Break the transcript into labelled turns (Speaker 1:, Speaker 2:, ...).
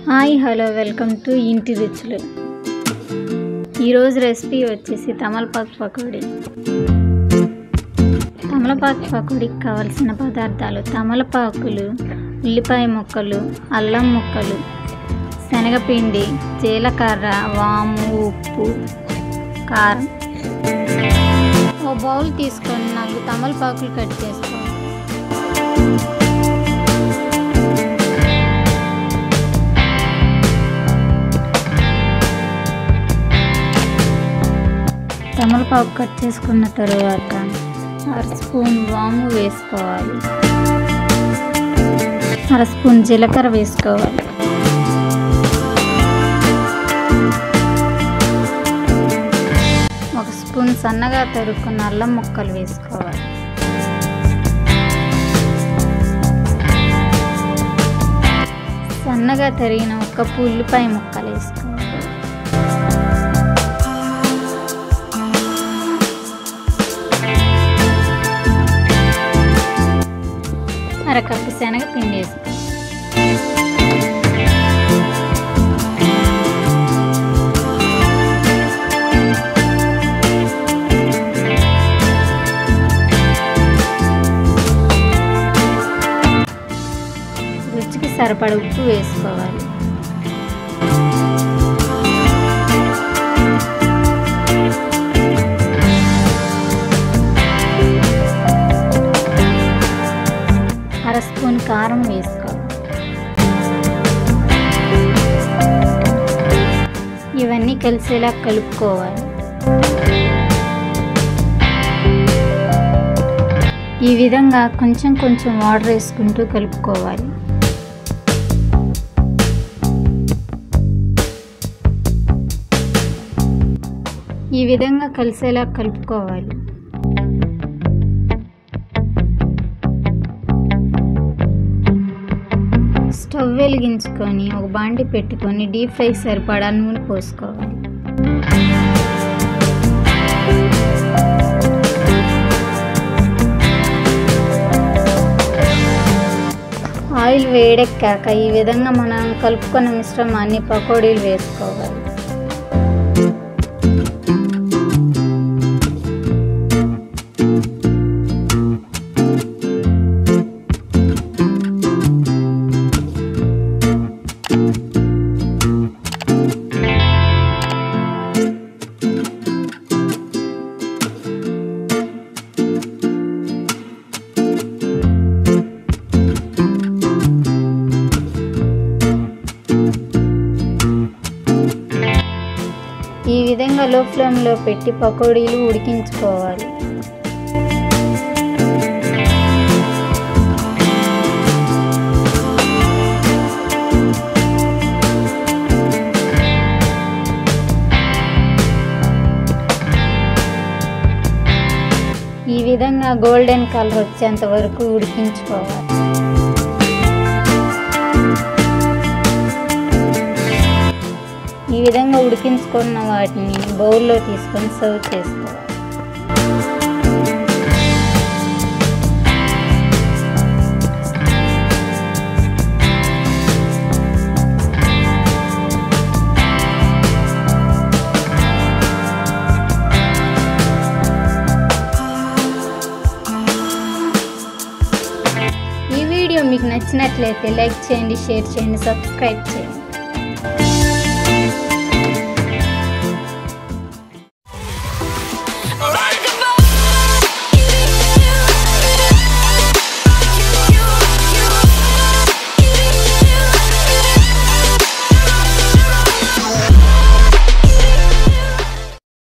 Speaker 1: Hi hello welcome to ఇంటి రుచులు. ఈరోజు రెసిపీ వచ్చేసి తమలపాకు పకోడీ. తమలపాకు పకోడీకి కావాల్సిన పదార్థాలు: తమలపాకులు, ఉల్లిపాయ ముక్కలు, అల్లం ముక్కలు, శనగపిండి, జీలకర్ర, వాము, ఉప్పు, కారం. ఓ బౌల్ తీసుకొని 4 తమలపాకులు కట్ చేసుకోవాలి. తమలపాకు కట్ చేసుకున్న తరువాత 1/2 స్పూన్ వాము వేసుకోవాలి, 1/2 స్పూన్ జీలకర్ర వేసుకోవాలి, 1 స్పూన్ సన్నగా తరుక్కున్న అల్లం ముక్కలు వేసుకోవాలి, సన్నగా తరిగిన 1 కప్పు ఉల్లిపాయ ముక్కలు వేసుకోవాలి, అరకప్పు శనగపిండి వేసుకోవాలి, రుచికి సరిపడ ఉప్పు వేసుకోవాలి, అర స్పూన్ కారం వేసుకోవాలి. ఇవన్నీ కలిసేలా కలుపుకోవాలి. ఈ విధంగా కొంచెం కొంచెం వాటర్ వేసుకుంటూ కలుపుకోవాలి. ఈ విధంగా కలిసేలా కలుపుకోవాలి. స్టవ్ వెలిగించుకొని ఒక బాండి పెట్టుకొని డీప్ ఫ్రై సరిపడా నూనె పోసుకోవాలి. ఆయిల్ వేడెక్కాక ఈ విధంగా మనం కలుపుకున్న మిశ్రమాన్ని పకోడీలు వేసుకోవాలి. ఈ విధంగా లో ఫ్లేమ్లో పెట్టి పకోడీలు ఉడికించుకోవాలి. ఈ విధంగా గోల్డెన్ కలర్ వచ్చేంత వరకు ఉడికించుకోవాలి. ఈ విధంగా ఉడికించుకున్న వాటిని బౌల్లో తీసుకొని సర్వ్ చేసుకోవాలి. ఈ వీడియో మీకు నచ్చినట్లయితే లైక్ చేయండి, షేర్ చేయండి, సబ్స్క్రైబ్ చేయండి.